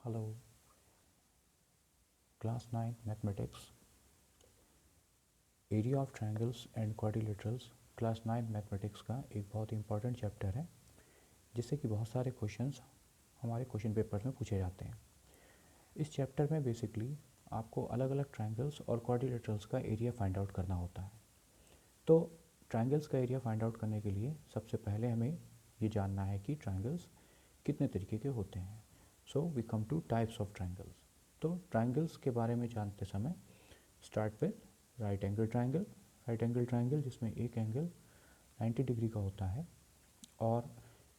Hello, class 9 mathematics, area of triangles and quadrilaterals class 9 mathematics का एक बहुत ही important chapter है जिससे कि बहुत सारे क्वेश्चंस हमारे क्वेश्चन पेपर्स में पूछे जाते हैं। इस चैप्टर में बेसिकली आपको अलग अलग ट्रायंगल्स और क्वाड्रिलेटरल्स का एरिया फाइंड आउट करना होता है। तो ट्रायंगल्स का एरिया फाइंड आउट करने के लिए सबसे पहले हमें ये जानना है कि ट्रायंगल्स कितने तरीके के होते हैं। So we come to types of triangles. तो ट्रायंगल्स के बारे में जानते समय start with right angle triangle जिसमें एक एंगल 90 डिग्री का होता है और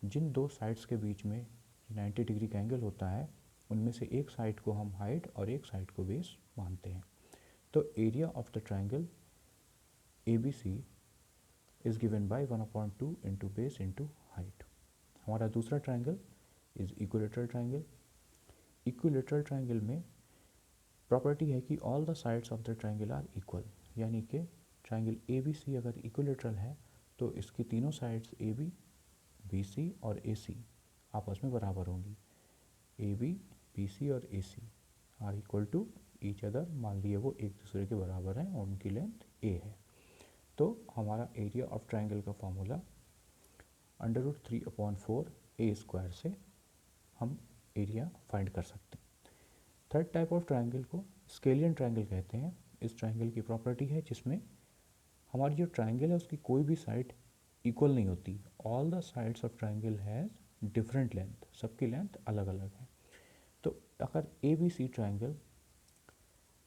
जिन दो साइड्स के बीच में 90 डिग्री का एंगल होता है उनमें से एक साइड को हम हाइट और एक साइड को बेस मानते हैं। तो area of the triangle A B C is given by 1/2 into base into height. हमारा दूसरा triangle is equilateral triangle. Equilateral triangle में प्रॉपर्टी है कि all the sides of the triangle are equal, यानी कि ट्रायंगल ए बी सी अगर equilateral है तो इसकी तीनों sides A B, B C और ए सी आपस में बराबर होंगी। ए बी, बी सी और A C are equal to each other. मान लिए वो एक दूसरे के बराबर हैं और उनकी लेंथ ए है। तो हमारा एरिया ऑफ ट्रायंगल का फॉर्मूला √3/4 ए स्क्वायर से हम एरिया फाइंड कर सकते हैं। थर्ड टाइप ऑफ ट्रायंगल को स्केलियन ट्रायंगल कहते हैं। इस ट्रायंगल की प्रॉपर्टी है जिसमें हमारी जो ट्रायंगल है उसकी कोई भी साइड इक्वल नहीं होती। All the sides of triangle has different length, सबकी लेंथ अलग अलग है। तो अगर ए बी सी ट्रायंगल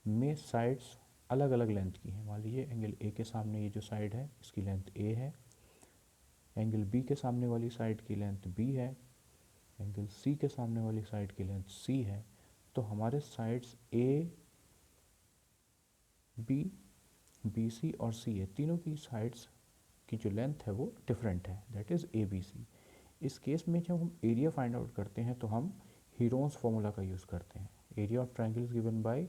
में साइड्स अलग अलग लेंथ की हैं, मान लीजिए एंगल ए के सामने ये जो साइड है इसकी लेंथ ए है, एंगल बी के सामने वाली साइड की लेंथ बी है, एंगल सी के सामने वाली साइड की लेंथ सी है, तो हमारे sides A B, B C और सी है, तीनों की साइड्स की जो लेंथ है वो डिफरेंट है, that is A B C. इस केस में जब हम एरिया फाइंड आउट करते हैं तो हम हीरोन्स फार्मूला का यूज़ करते हैं। Area of triangle is given by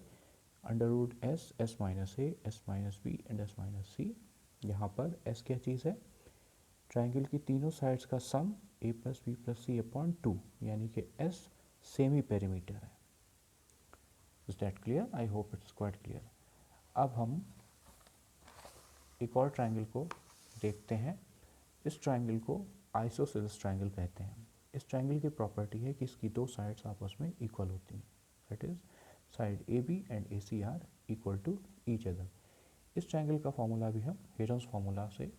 √s, s minus A, s minus B and s minus C. यहाँ पर s क्या चीज़ है? ट्रायंगल की तीनों साइड्स का sum a plus B plus C upon 2, यानी कि s सेमी पेरीमीटर है। Is that clear? I hope it's quite clear. अब हम एक और ट्रायंगल को देखते हैं। इस ट्रायंगल को आइसोसेलेस ट्रायंगल कहते हैं। इस ट्रायंगल की प्रॉपर्टी है कि इसकी दो साइड्स आपस में इक्वल होती हैं, that is side A B and A C are equal to each other. इस ट्रायंगल का फॉर्मूला भी हम हेरन्स फार्मूला से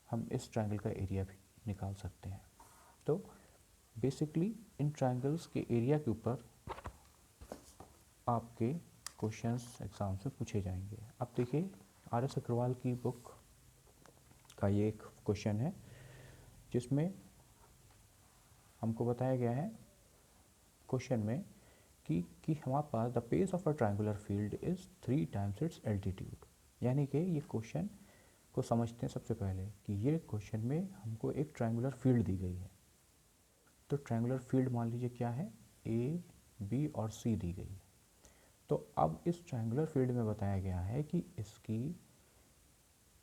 हम इस ट्रायंगल का एरिया भी निकाल सकते हैं। तो बेसिकली इन ट्रायंगल्स के एरिया के ऊपर आपके क्वेश्चंस एग्जाम से पूछे जाएंगे। अब देखिए RS अग्रवाल की बुक का ये एक क्वेश्चन है जिसमें हमको बताया गया है क्वेश्चन में कि हमारे पास the base of a triangular field is 3 times its altitude. यानी कि ये क्वेश्चन को समझते हैं सबसे पहले कि ये क्वेश्चन में हमको एक ट्रायंगुलर फील्ड दी गई है। तो ट्रायंगुलर फील्ड मान लीजिए क्या है, ए बी और सी दी गई है। तो अब इस ट्रायंगुलर फील्ड में बताया गया है कि इसकी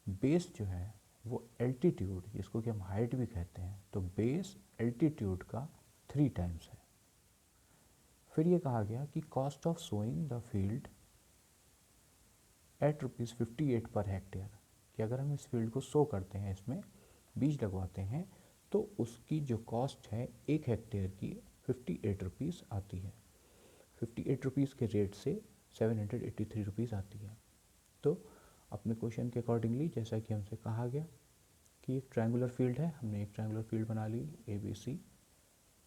बेस जो है वो एल्टीट्यूड, जिसको कि हम हाइट भी कहते हैं, तो बेस एल्टीट्यूड का 3 टाइम्स है। फिर ये कहा गया कि cost of sowing the field at ₹58 पर हेक्टेयर, कि अगर हम इस फील्ड को सो करते हैं, इसमें बीज लगवाते हैं, तो उसकी जो कॉस्ट है 1 हेक्टेयर की 58 रुपीज़ आती है। 58 रुपीज़ के रेट से 783 रुपीज़ आती है। तो अपने क्वेश्चन के अकॉर्डिंगली जैसा कि हमसे कहा गया कि एक ट्रायंगुलर फील्ड है, हमने एक ट्रायंगुलर फील्ड बना ली ए बी सी,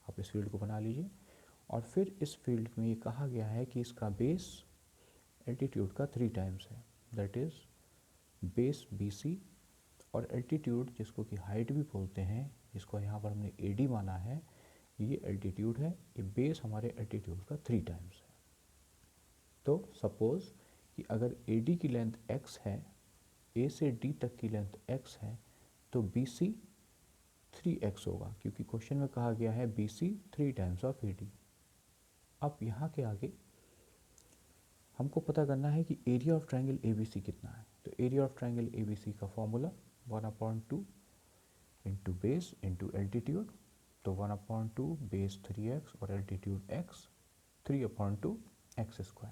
आप इस फील्ड को बना लीजिए। और फिर इस फील्ड में ये कहा गया है कि इसका बेस एल्टीट्यूड का 3 टाइम्स है, that is base B C, और एल्टीट्यूड जिसको कि हाइट भी बोलते हैं, जिसको यहाँ पर हमने ए डी माना है, ये एल्टीट्यूड है, ये बेस हमारे एल्टीट्यूड का 3 टाइम्स है। तो सपोज़ कि अगर ए डी की लेंथ x है, ए से डी तक की लेंथ x है, तो बी सी 3x होगा, क्योंकि क्वेश्चन में कहा गया है B C 3 times of A D. अब यहाँ के आगे हमको पता करना है कि area of triangle A B C कितना है। तो area of triangle A B C का formula 1/2 into base into altitude. तो 1/2 बेस 3x और एल्टीट्यूड x, 3/2x²।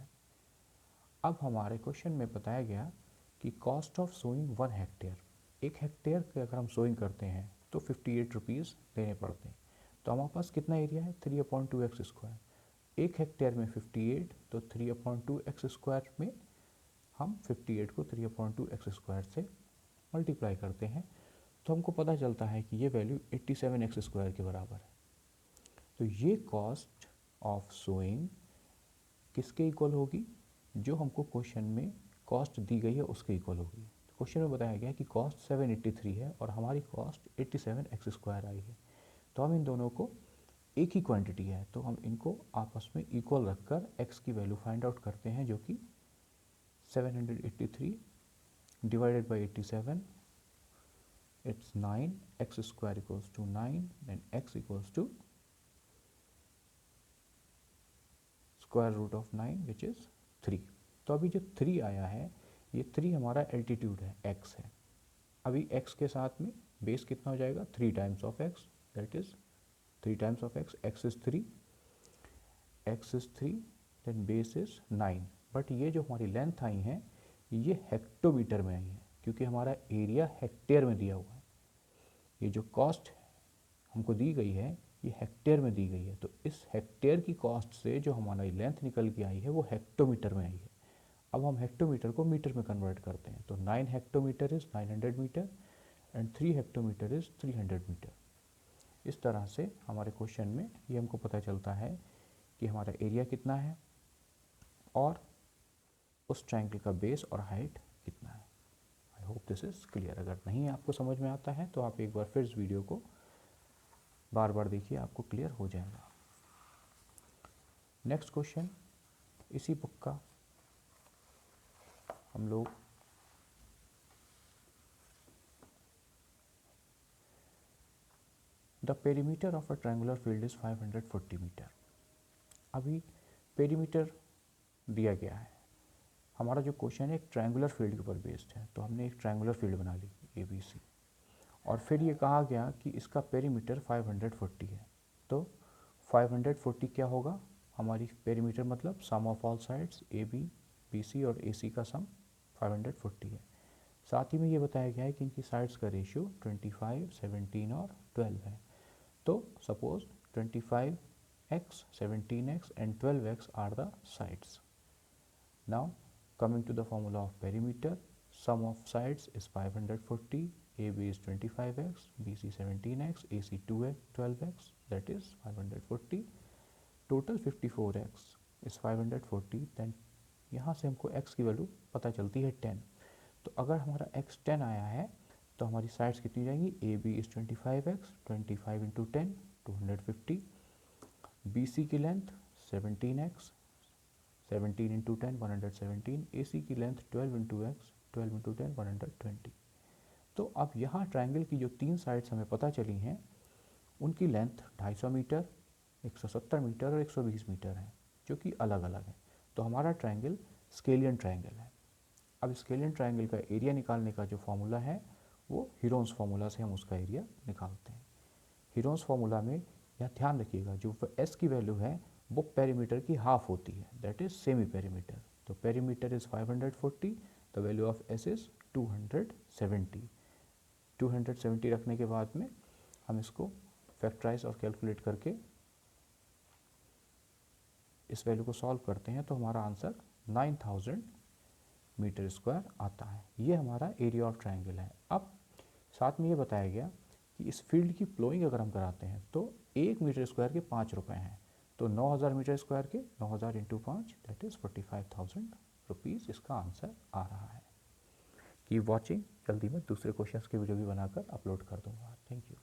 अब हमारे क्वेश्चन में बताया गया कि cost of sowing 1 hectare, 1 hectare के अगर हम सोइंग करते हैं तो 58 रुपीज़ देने पड़ते हैं। तो हमारे पास कितना एरिया है 3/2x²। 1 हेक्टेयर में 58, तो 3/2x² में हम 58 को 3/2x² से मल्टीप्लाई करते हैं तो हमको पता चलता है कि ये वैल्यू 87x² के बराबर है। तो ये कॉस्ट ऑफ सोइंग किसके इक्वल होगी, जो हमको क्वेश्चन में कॉस्ट दी गई है उसके इक्वल होगी। तो क्वेश्चन में बताया गया कि कॉस्ट 783 है और हमारी कॉस्ट 87x² आई है। तो हम इन दोनों को एक ही क्वांटिटी है तो हम इनको आपस में इक्वल रखकर x की वैल्यू फाइंड आउट करते हैं, जो कि 783 divided by 87, it's 9, x² equals to 9, then x equals to square root of 9 which is 3। तो अभी जो 3 आया है ये 3 हमारा एल्टीट्यूड है, x है। अभी x के साथ में बेस कितना हो जाएगा 3 times of x, that is 3 times of x, x is 3, then base is 9। But ये जो हमारी लेंथ आई है ये हेक्टोमीटर में आई है क्योंकि हमारा एरिया हेक्टेयर में दिया हुआ है। ये जो कॉस्ट हमको दी गई है ये हेक्टेयर में दी गई है, तो इस हेक्टेयर की कॉस्ट से जो हमारी लेंथ निकल के आई है वो हेक्टोमीटर में आई है। अब हम हेक्टोमीटर को मीटर में कन्वर्ट करते हैं तो 9 hectometre is 900 metre and 3 hectometre is 300 metre. इस तरह से हमारे क्वेश्चन में ये हमको पता चलता है कि हमारा एरिया कितना है और उस ट्रायंगल का बेस और हाइट कितना है। I hope this is clear. अगर नहीं आपको समझ में आता है तो आप एक बार फिर इस वीडियो को बार बार देखिए, आपको क्लियर हो जाएगा। नेक्स्ट क्वेश्चन इसी बुक का हम लोग the perimeter of a triangular field is 540 metre. अभी पेरीमीटर दिया गया है, हमारा जो क्वेश्चन है एक ट्रायंगुलर फील्ड के ऊपर बेस्ड है, तो हमने एक ट्रायंगुलर फील्ड बना ली ABC और फिर ये कहा गया कि इसका पेरीमीटर 540 है। तो 540 क्या होगा, हमारी पेरीमीटर मतलब sum of all sides AB, BC और AC का सम 540 है। साथ ही में ये बताया गया है कि इनकी साइड्स का रेशियो 25, 17 और 12 है। तो suppose 25x, 17x and 12x are the sides. Now coming to the formula of perimeter, sum of sides is 540, AB is 25x, BC 17x, AC 12x, that is 540, total 54x is 540। then यहाँ से हमको x की value पता चलती है 10। तो अगर हमारा x 10 आया है तो हमारी साइड्स कितनी जाएंगी, AB is 25x, 25 into 10 250, BC की लेंथ 17x, 17 into 10 117, AC की लेंथ 12 into x, 12 into 10 120। तो अब यहाँ ट्रायंगल की जो 3 साइड्स हमें पता चली हैं उनकी लेंथ 250 मीटर, 170 मीटर और 120 मीटर है, जो कि अलग अलग है। तो हमारा ट्रायंगल स्केलियन ट्रायंगल है। अब स्केलियन ट्रायंगल का एरिया निकालने का जो फॉर्मूला है वो हीरोन्स फार्मूला से हम उसका एरिया निकालते हैं। हीरोन्स फार्मूला में यह ध्यान रखिएगा जो s की वैल्यू है वो पेरीमीटर की हाफ होती है, दैट इज सेमी पेरीमीटर। तो perimeter is 540, the value of s is 270। 270 रखने के बाद में हम इसको फैक्टराइज और कैलकुलेट करके इस वैल्यू को सॉल्व करते हैं तो हमारा आंसर 9000 मीटर स्क्वायर आता है। ये हमारा एरिया ऑफ ट्रायंगल है। अब साथ में ये बताया गया कि इस फील्ड की प्लोइंग अगर हम कराते हैं तो 1 मीटर स्क्वायर के 5 रुपये हैं, तो 9000 मीटर स्क्वायर के 9000 इंटू 5 दैट इज़ 45,000 रुपीज़ इसका आंसर आ रहा है। कीप वॉचिंग, जल्दी मैं दूसरे क्वेश्चंस के वीडियो भी बनाकर अपलोड कर दूंगा। Thank you.